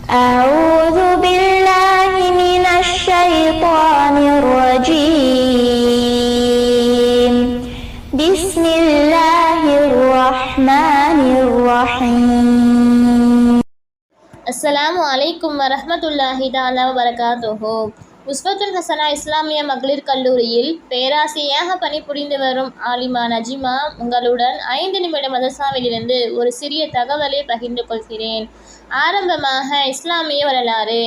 أعوذ بالله من الشيطان الرجيم بسم الله الرحمن الرحيم. அஸ்ஸலாமு அலைக்கும் வரஹ்மத்துல்லாஹி தஆலா வபரகாத்துஹு. உஸ்வத்துல் ஹசனா இஸ்லாமிய மகளிர் கல்லூரியில் பேராசிரியராக பணிபுரிந்து வரும் ஆலிமா நஜிமா உங்களுடன் 5 நிமிட மதரசாவிலிருந்து ஒரு சிறிய தகவலை பகிர்ந்து கொள்கிறேன். ஆரம்பமாக இஸ்லாமிய வரலாறு.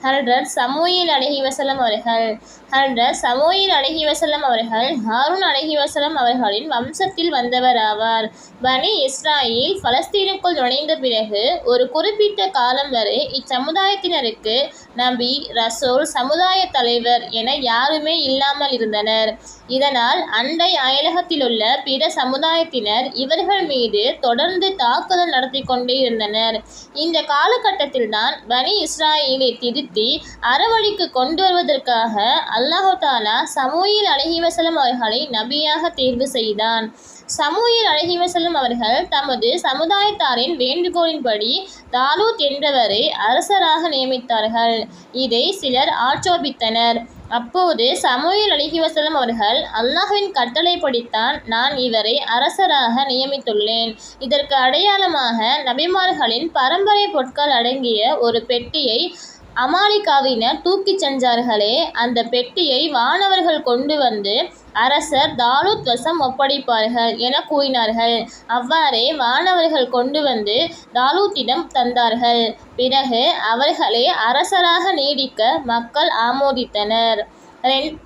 ஹல்ரத் சமூயில் அலைஹிவஸல்லம் அவர்கள் ஹாரூன் அலைஹிவஸல்லம் அவர்களின் வம்சத்தில் வந்தவர் ஆவார். பனி இஸ்ராயில் பலஸ்தீனுக்குள் நுழைந்த பிறகு ஒரு குறிப்பிட்ட காலம் வரை இச்சமுதாயத்தினருக்கு நபி, ரசூல், சமுதாய தலைவர் என யாருமே இல்லாமல் இருந்தனர். இதனால் அண்டை அயலகத்திலுள்ள பிற சமுதாயத்தினர் இவர்கள் மீது தொடர்ந்து தாக்குதல் நடத்தி கொண்டே இருந்தனர். இந்த காலகட்டத்தில்தான் பனி இஸ்ராயிலை திருத்தி அறவழிக்கு கொண்டு வருவதற்காக அல்லாஹ் தஆலா சமூயில் அலைஹிவஸல்லம் அவர்களை நபியாக தேர்வு செய்தான். சமூயில் அலைஹிவஸல்லம் அவர்கள் தமது சமுதாயத்தாரின் வேண்டுகோளின்படி தாலூத் என்பவரை அரசராக நியமித்தார்கள். இதை சிலர் ஆட்சேபித்தனர். அப்போது சமூயில் அலைஹிவஸல்லம் அவர்கள் அல்லாஹ்வின் கட்டளைப்படித்தான் நான் இவரை அரசராக நியமித்துள்ளேன். இதற்கு அடையாளமாக நபிமார்களின் பரம்பரை பொருட்கள் அடங்கிய ஒரு பெட்டியை அமாலிகாவினர் தூக்கிச் சென்றார்களே, அந்த பெட்டியை வானவர்கள் கொண்டு வந்து அரசர் தாலூத் வசம் ஒப்படைப்பார்கள் என கூறினார்கள். அவ்வாறே வானவர்கள் கொண்டு வந்து தாலூத்திடம் தந்தார்கள். பிறகு அவர்களை அரசராக நீடிக்க மக்கள் ஆமோதித்தனர்.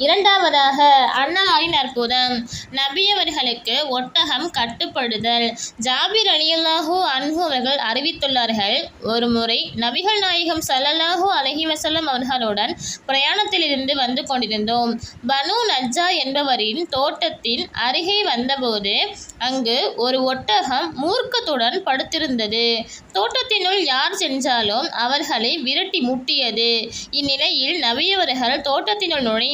இரண்டாவதாக அன்னலாரின் அற்புதம். நபி அவர்களுக்கு ஒட்டகம் கட்டுப்படுதல். ஜாபிர் ரலியல்லாஹு அன்ஹு அவர்கள் அறிவித்துள்ளார்கள், ஒரு முறை நபிகள் நாயகம் ஸல்லல்லாஹு அலைஹி வஸல்லம் அவர்களுடன் பிரயாணத்திலிருந்து வந்து கொண்டிருந்தோம். பனு நஜ்ஜார் என்பவரின் தோட்டத்தின் அருகே வந்தபோது அங்கு ஒரு ஒட்டகம் மூர்க்கத்துடன் படுத்திருந்தது. தோட்டத்தினுள் யார் சென்றாலும் அவர்களை விரட்டி முட்டியது. இந்நிலையில் நபியவர்கள் தோட்டத்தினுள் நுழைந்து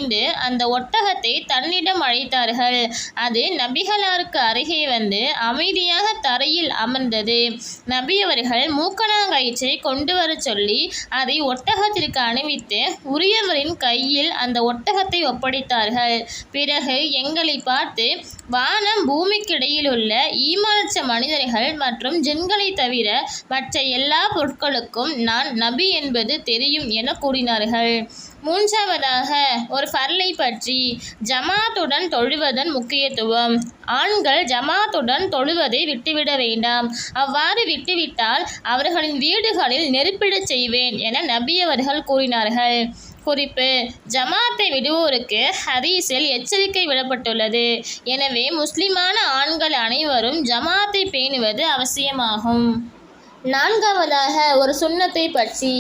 அந்த ஒட்டகத்தை தன்னிடம் அழைத்தார்கள். அது நபிகளாருக்கு அருகே வந்து அமைதியாக தரையில் அமர்ந்தது. நபியவர்கள் மூக்கணாங்கயிற்றை கொண்டு வர சொல்லி அதை ஒட்டகத்திற்கு அணிவித்து உரியவரின் கையில் அந்த ஒட்டகத்தை ஒப்படைத்தார்கள். பிறகு எங்களை பார்த்து, வானம் பூமிக்கிடையில் உள்ள ஈமானற்ற மனிதர்கள் மற்றும் ஜின்களை தவிர மற்ற எல்லா பொருட்களுக்கும் நான் நபி என்பது தெரியும் என கூறினார்கள். மூன்றாவதாக ஒரு ஃபர்லை பற்றி. ஜமாத்துடன் தொழுவதன் முக்கியத்துவம். ஆண்கள் ஜமாத்துடன் தொழுவதை விட்டுவிட வேண்டாம். அவ்வாறு விட்டுவிட்டால் அவர்களின் வீடுகளில் நெருப்பிடச் செய்வேன் என நபியவர்கள் கூறினார்கள். குறிப்பு: ஜமாத்தை விடுவோருக்கு ஹதீஸில் எச்சரிக்கை விடப்பட்டுள்ளது. எனவே முஸ்லிமான ஆண்கள் அனைவரும் ஜமாத்தை பேணுவது அவசியமாகும். நான்காவதாக ஒரு சுன்னத்தை பற்றி.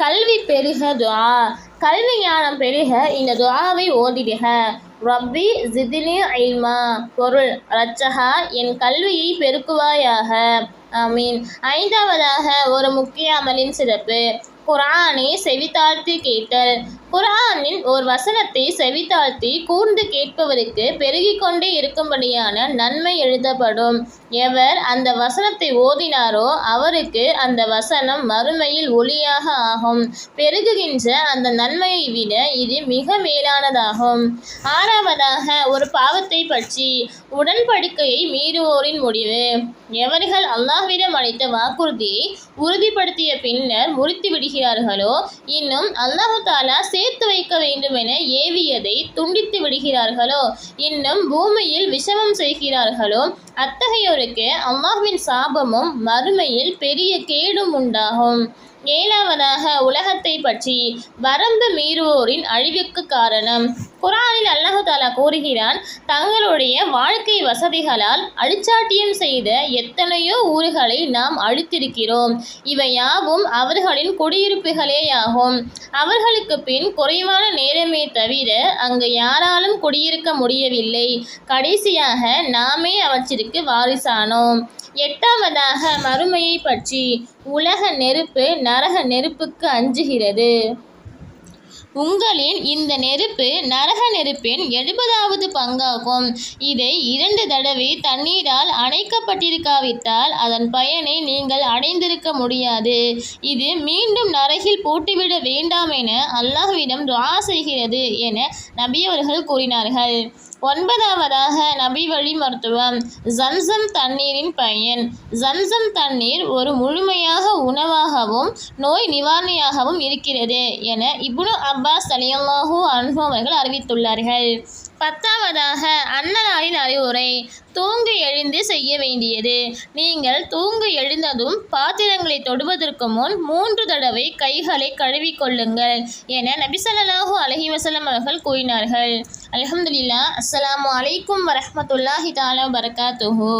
கல்வி பெருக துஆ. கல்வி ஞானம் பெருக இந்த துஆவை ஓதிடுக. ரப்பி ஜித்னி இல்மா. பொருள்: ரட்சகா, என் கல்வியை பெருக்குவாயாக. ஆமீன். ஐந்தாவதாக ஒரு முக்கிய அமலின் சிறப்பு. குர்ஆனை செவித்தாழ்த்தி கேட்டல். குர்ஆனின் ஒரு வசனத்தை செவித்தாழ்த்தி கூர்ந்து கேட்பவருக்கு பெருகிக் கொண்டே இருக்கும்படியான நன்மை எழுதப்படும். எவர் அந்த வசனத்தை ஓதினாரோ அவருக்கு அந்த வசனம் மறுமையில் ஒளியாக ஆகும். பெருகுகின்ற அந்த நன்மையை விட இது மிக மேலானதாகும். ஆறாவதாக ஒரு பாவத்தை பற்றி. உடன்படிக்கையை மீறுவோரின் முடிவு. எவர்கள் அல்லாஹ்விடம் அளித்த வாக்குறுதியை உறுதிப்படுத்திய பின்னர் முறித்து விடுகிறார்களோ, இன்னும் அல்லாஹ் தஆலா சேர்த்து வைக்க வேண்டும் என ஏவியதை துண்டித்து விடுகிறார்களோ, இன்னும் பூமியில் விஷமம் செய்கிறார்களோ, அத்தகையோருக்கு அல்லாஹ்வின் சாபமும் மறுமையில் பெரிய கேடும் உண்டாகும். ஏழாவதாக உலகத்தை பற்றி. வரம்பு மீறுவோரின் அழிவுக்கு காரணம். குர்ஆனில் அல்லாஹ் தஆலா கூறுகிறான், தங்களுடைய வாழ்க்கை வசதிகளால் அழிச்சாட்டியம் செய்த எத்தனையோ ஊர்களை நாம் அழித்திருக்கிறோம். இவை யாவும் அவர்களின் குடியிருப்புகளேயாகும். அவர்களுக்கு பின் குறைவான நேரமே தவிர அங்கு யாராலும் குடியிருக்க முடியவில்லை. கடைசியாக நாமே அவற்றிற்கு வாரிசானோம். எட்டாவதாக மறுமையை பற்றி. உலக நெருப்பு நரக நெருப்புக்கு அஞ்சுகிறது. உங்களின் இந்த நெருப்பு நரக நெருப்பின் 70வது பங்காகும். இதை 2 தடவை தண்ணீரால் அணைக்கப்பட்டிருக்காவிட்டால் அதன் பயனை நீங்கள் அடைந்திருக்க முடியாது. இது மீண்டும் நரகில் போட்டுவிட வேண்டாம் என அல்லாஹ்விடம் துஆ செய்கிறது என நபி அவர்கள் கூறினார்கள். 9வதாக நபி வழி மருத்துவம். ஜம்சம் தண்ணீரின் பயன். ஜம்சம் தண்ணீர் ஒரு முழுமையாக உணவாகவும் நோய் நிவாரணியாகவும் இருக்கிறது என இப்னு அப்பாஸ் ரலியல்லாஹு அன்ஹு அவர்கள் அறிவித்துள்ளார்கள். 10வதாக அன்னலாரின் அறிவுரை. தூங்கு எழுந்து செய்ய வேண்டியது. நீங்கள் தூங்கு எழுந்ததும் பாத்திரங்களை தொடுவதற்கு முன் 3 தடவை கைகளை கழுவிக்கொள்ளுங்கள் என நபி ஸல்லல்லாஹு அலைஹி வஸல்லம் அவர்கள் கூறினார்கள். அல்ஹம்துலில்லாஹ். அஸ்ஸலாமு அலைக்கும் வரஹ்மத்துல்லாஹி தஆலா வபரகாத்துஹு.